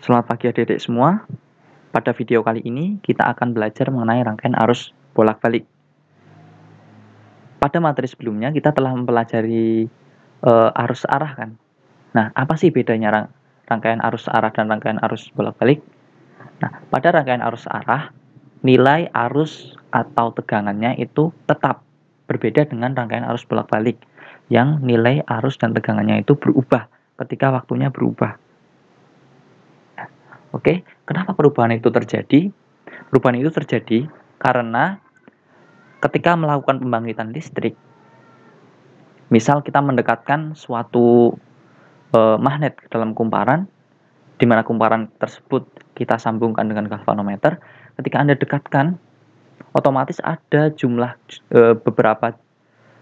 Selamat pagi adik-adik semua. Pada video kali ini kita akan belajar mengenai rangkaian arus bolak-balik. Pada materi sebelumnya kita telah mempelajari arus arah kan. Nah, apa sih bedanya rangkaian arus arah dan rangkaian arus bolak-balik? Nah, pada rangkaian arus arah, nilai arus atau tegangannya itu tetap berbeda dengan rangkaian arus bolak-balik yang nilai arus dan tegangannya itu berubah ketika waktunya berubah. Oke, kenapa perubahan itu terjadi? Perubahan itu terjadi karena ketika melakukan pembangkitan listrik, misal kita mendekatkan suatu magnet ke dalam kumparan, di mana kumparan tersebut kita sambungkan dengan galvanometer. Ketika Anda dekatkan, otomatis ada jumlah beberapa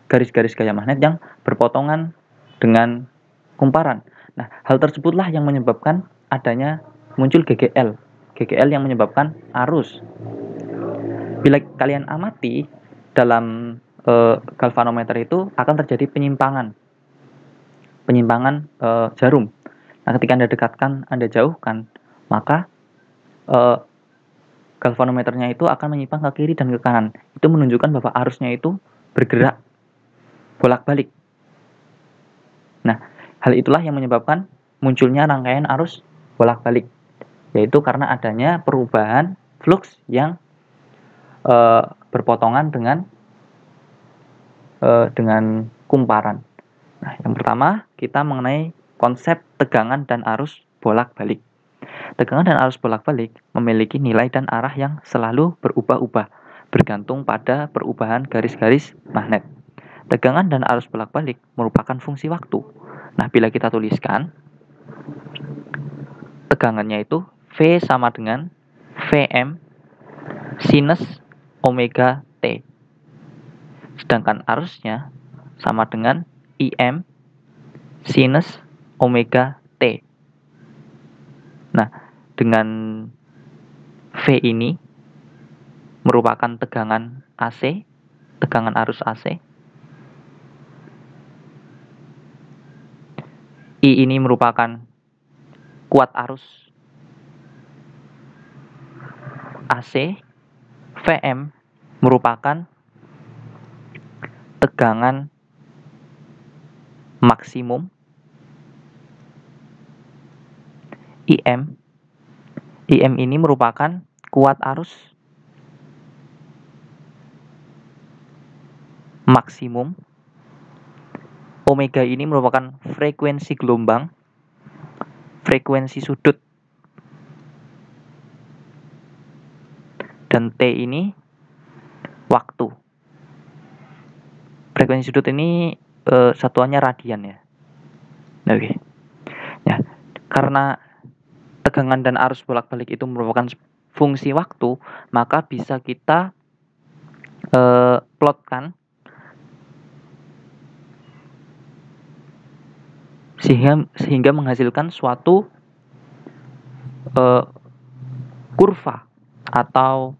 garis-garis gaya magnet yang berpotongan dengan kumparan. Nah, hal tersebutlah yang menyebabkan adanya muncul GGL. GGL yang menyebabkan arus. Bila kalian amati dalam galvanometer itu akan terjadi penyimpangan jarum. Nah, ketika Anda dekatkan, Anda jauhkan, maka galvanometernya itu akan menyimpang ke kiri dan ke kanan. Itu menunjukkan bahwa arusnya itu bergerak bolak-balik. Nah, hal itulah yang menyebabkan munculnya rangkaian arus bolak-balik, yaitu karena adanya perubahan flux yang berpotongan dengan kumparan. Nah, yang pertama kita mengenai konsep tegangan dan arus bolak-balik. Tegangan dan arus bolak-balik memiliki nilai dan arah yang selalu berubah-ubah, bergantung pada perubahan garis-garis magnet. Tegangan dan arus bolak-balik merupakan fungsi waktu. Nah, bila kita tuliskan, tegangannya itu V sama dengan Vm sinus omega T. Sedangkan arusnya sama dengan Im sinus omega T. Nah, dengan V ini merupakan tegangan AC, tegangan arus AC. I ini merupakan kuat arus AC. Vm merupakan tegangan maksimum. Im ini merupakan kuat arus maksimum. Omega ini merupakan frekuensi gelombang, frekuensi sudut. Dan T ini waktu. Frekuensi sudut ini satuannya radian ya. Oke. Ya, karena tegangan dan arus bolak-balik itu merupakan fungsi waktu, maka bisa kita plotkan sehingga menghasilkan suatu kurva atau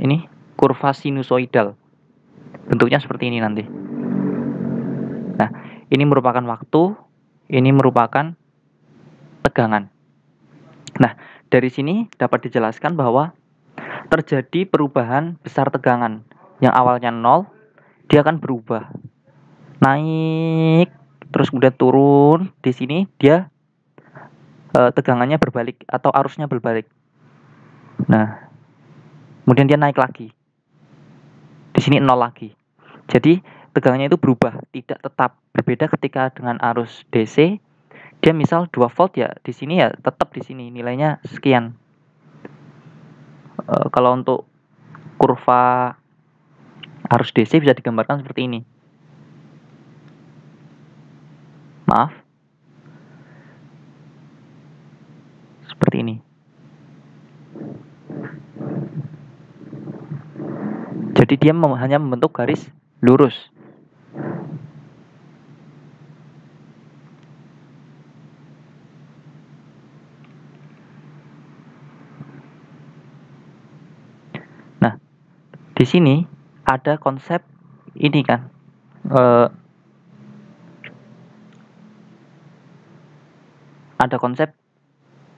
ini kurva sinusoidal. Bentuknya seperti ini nanti. Nah, ini merupakan waktu, ini merupakan tegangan. Nah, dari sini dapat dijelaskan bahwa terjadi perubahan besar tegangan. Yang awalnya 0, dia akan berubah. Naik, terus kemudian turun. Di sini dia tegangannya berbalik atau arusnya berbalik. Nah, kemudian dia naik lagi. Di sini 0 lagi. Jadi tegangannya itu berubah, tidak tetap. Berbeda ketika dengan arus DC, dia misal 2 volt ya, di sini ya tetap di sini nilainya sekian. Kalau untuk kurva arus DC bisa digambarkan seperti ini. Maaf. Seperti ini. Jadi dia hanya membentuk garis lurus. Nah, di sini ada konsep ini kan, ada konsep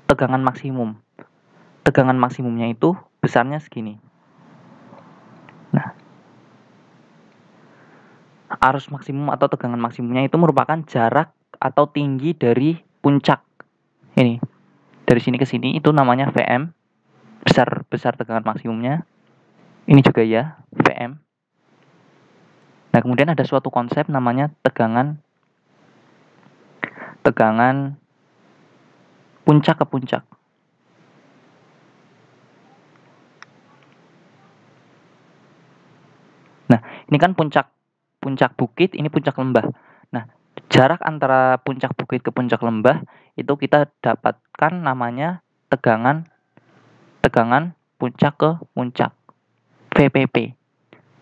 tegangan maksimum. Tegangan maksimumnya itu besarnya segini. Nah, arus maksimum atau tegangan maksimumnya itu merupakan jarak atau tinggi dari puncak. Ini, dari sini ke sini itu namanya Vm, besar tegangan maksimumnya. Ini juga ya, Vm. Nah, kemudian ada suatu konsep namanya tegangan puncak ke puncak. Nah, ini kan puncak bukit, ini puncak lembah. Nah, jarak antara puncak bukit ke puncak lembah itu kita dapatkan namanya tegangan puncak ke puncak, VPP.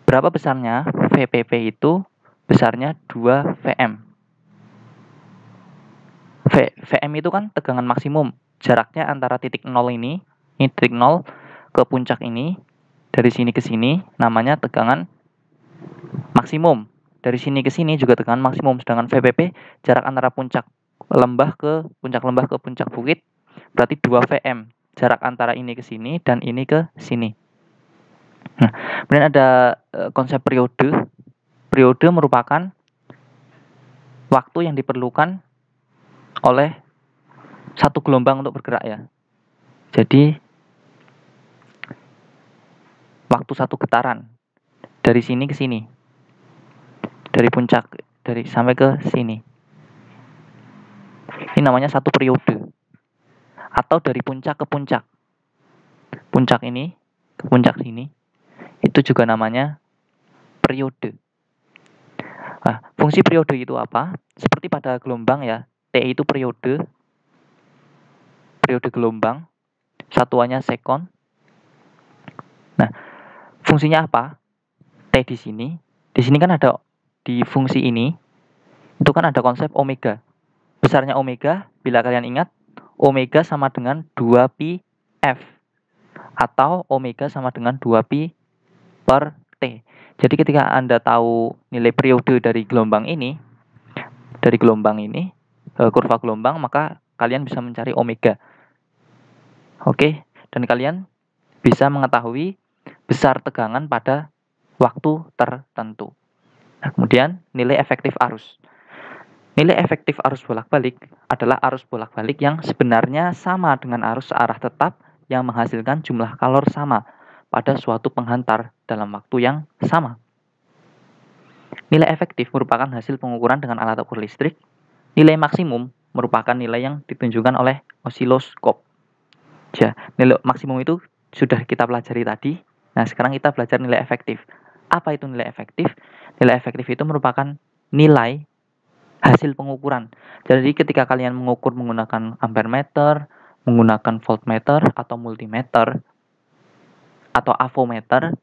Berapa besarnya? VPP itu besarnya 2 Vm. Vm itu kan tegangan maksimum. Jaraknya antara titik 0 ini titik 0 ke puncak ini, dari sini ke sini namanya tegangan maksimum. Dari sini ke sini juga tegangan maksimum. Sedangkan VPP jarak antara puncak lembah ke puncak bukit berarti 2 Vm. Jarak antara ini ke sini dan ini ke sini. Nah, kemudian ada konsep periode. Periode merupakan waktu yang diperlukan oleh satu gelombang untuk bergerak ya. Jadi waktu satu getaran dari sini ke sini, dari puncak sampai ke sini, ini namanya satu periode. Atau dari puncak ke puncak, puncak ini ke puncak sini, itu juga namanya periode. Nah, fungsi periode itu apa? Seperti pada gelombang ya, T itu periode gelombang, satuannya sekon. Nah, fungsinya apa? T di sini kan ada di fungsi ini, itu kan ada konsep omega. Besarnya omega, bila kalian ingat, omega sama dengan 2pi F. Atau omega sama dengan 2pi per T. Jadi ketika Anda tahu nilai periode dari gelombang ini, kurva gelombang, maka kalian bisa mencari omega. Oke, dan kalian bisa mengetahui besar tegangan pada waktu tertentu. Nah, kemudian nilai efektif arus. Nilai efektif arus bolak-balik adalah arus bolak-balik yang sebenarnya sama dengan arus searah tetap yang menghasilkan jumlah kalor sama pada suatu penghantar dalam waktu yang sama. Nilai efektif merupakan hasil pengukuran dengan alat ukur listrik. Nilai maksimum merupakan nilai yang ditunjukkan oleh osiloskop. Ya, nilai maksimum itu sudah kita pelajari tadi. Nah, sekarang kita belajar nilai efektif. Apa itu nilai efektif? Nilai efektif itu merupakan nilai hasil pengukuran. Jadi ketika kalian mengukur menggunakan ampermeter, menggunakan voltmeter atau multimeter atau avometer,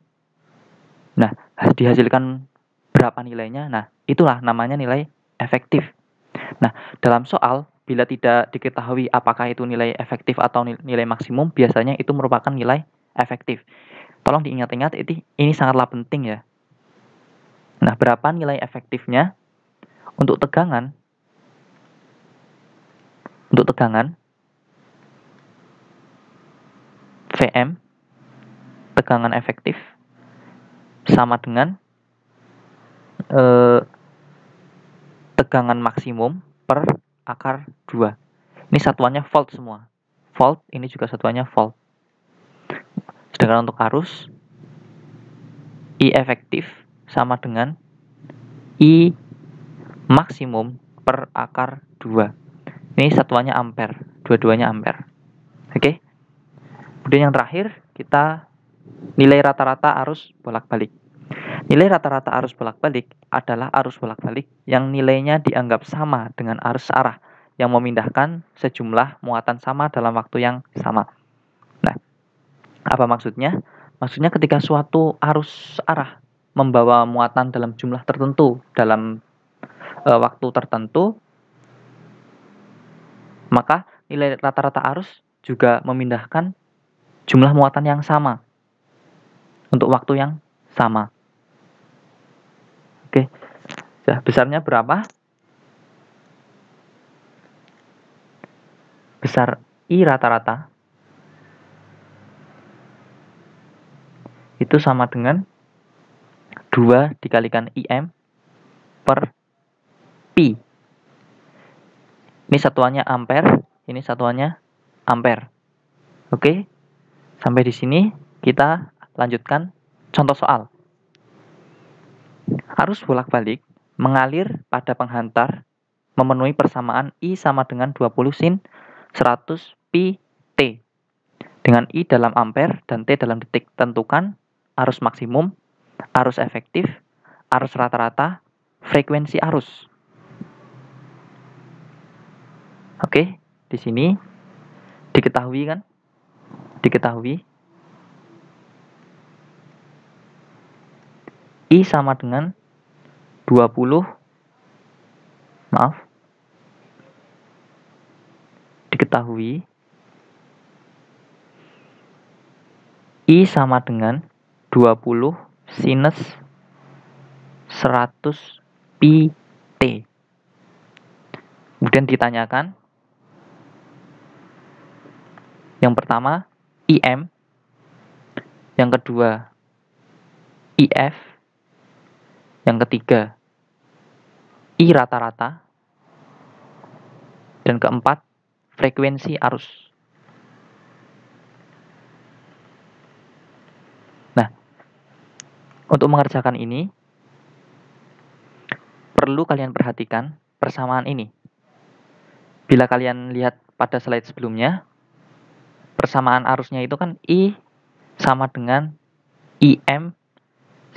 nah dihasilkan berapa nilainya? Nah, itulah namanya nilai efektif. Nah, dalam soal bila tidak diketahui apakah itu nilai efektif atau nilai maksimum, biasanya itu merupakan nilai efektif. Tolong diingat-ingat, ini sangatlah penting ya. Nah, berapa nilai efektifnya? Untuk tegangan, Vm, tegangan efektif, sama dengan tegangan maksimum per akar 2. Ini satuannya volt semua. Volt, ini juga satuannya volt. Sedangkan untuk arus, I efektif sama dengan I maksimum per akar 2. Ini satuannya ampere, dua-duanya ampere. Oke. Kemudian yang terakhir, kita nilai rata-rata arus bolak-balik. Nilai rata-rata arus bolak-balik adalah arus bolak-balik yang nilainya dianggap sama dengan arus searah yang memindahkan sejumlah muatan sama dalam waktu yang sama. Nah, apa maksudnya? Maksudnya ketika suatu arus searah membawa muatan dalam jumlah tertentu dalam waktu tertentu, maka nilai rata-rata arus juga memindahkan jumlah muatan yang sama untuk waktu yang sama. Oke, besarnya berapa? besar I rata-rata itu sama dengan 2 dikalikan IM per Pi. Ini satuannya ampere, ini satuannya ampere. Oke, sampai di sini kita lanjutkan contoh soal. Arus bolak-balik mengalir pada penghantar memenuhi persamaan I sama dengan 20 sin 100 pi T. Dengan I dalam ampere dan T dalam detik, tentukan arus maksimum, arus efektif, arus rata-rata, frekuensi arus. Oke, di sini diketahui kan? Diketahui I sama dengan 20, diketahui I sama dengan 20 sinus 100 pi T. Kemudian ditanyakan yang pertama IM, yang kedua IF, yang ketiga I rata-rata, dan keempat frekuensi arus. Nah, untuk mengerjakan ini perlu kalian perhatikan persamaan ini. Bila kalian lihat pada slide sebelumnya, persamaan arusnya itu kan I sama dengan IM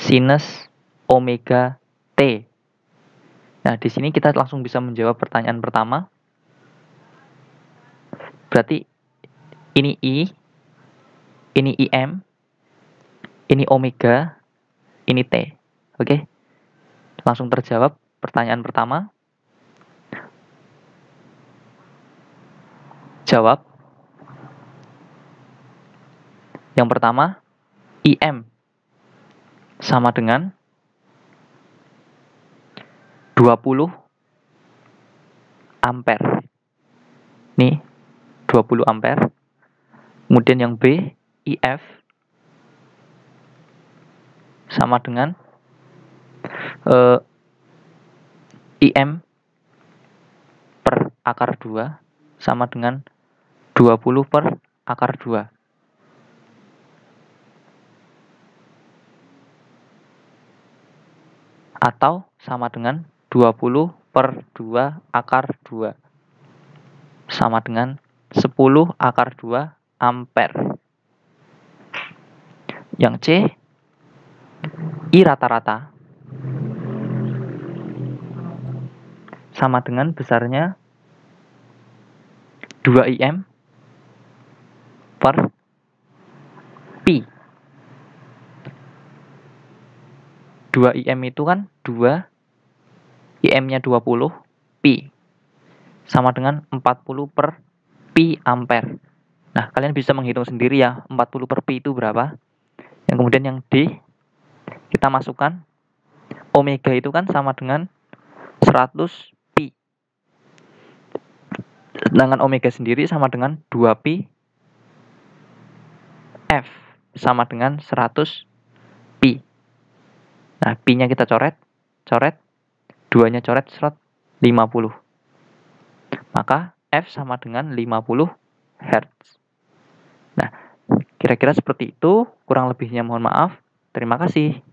sinus omega T. Nah, di sini kita langsung bisa menjawab pertanyaan pertama. Berarti ini I, ini IM, ini omega, ini T. Oke? Langsung terjawab pertanyaan pertama. Jawab. Yang pertama, IM sama dengan 20 ampere. Nih, 20 ampere. Kemudian yang B, IF sama dengan IM per akar 2 sama dengan 20 per akar 2. Atau sama dengan 20 per 2 akar 2. Sama dengan 10 akar 2 ampere. Yang C, I rata-rata sama dengan besarnya 2 IM per Pi. 2 IM itu kan 2, IM-nya 20, Pi. Sama dengan 40 per Pi ampere. Nah, kalian bisa menghitung sendiri ya, 40 per Pi itu berapa. Yang kemudian yang D, kita masukkan omega itu kan sama dengan 100 Pi. Sedangkan omega sendiri sama dengan 2 Pi F sama dengan 100 Pi. Nah, Pi-nya kita coret, 2-nya coret, 50. Maka F sama dengan 50 Hz. Nah, kira-kira seperti itu, kurang lebihnya mohon maaf. Terima kasih.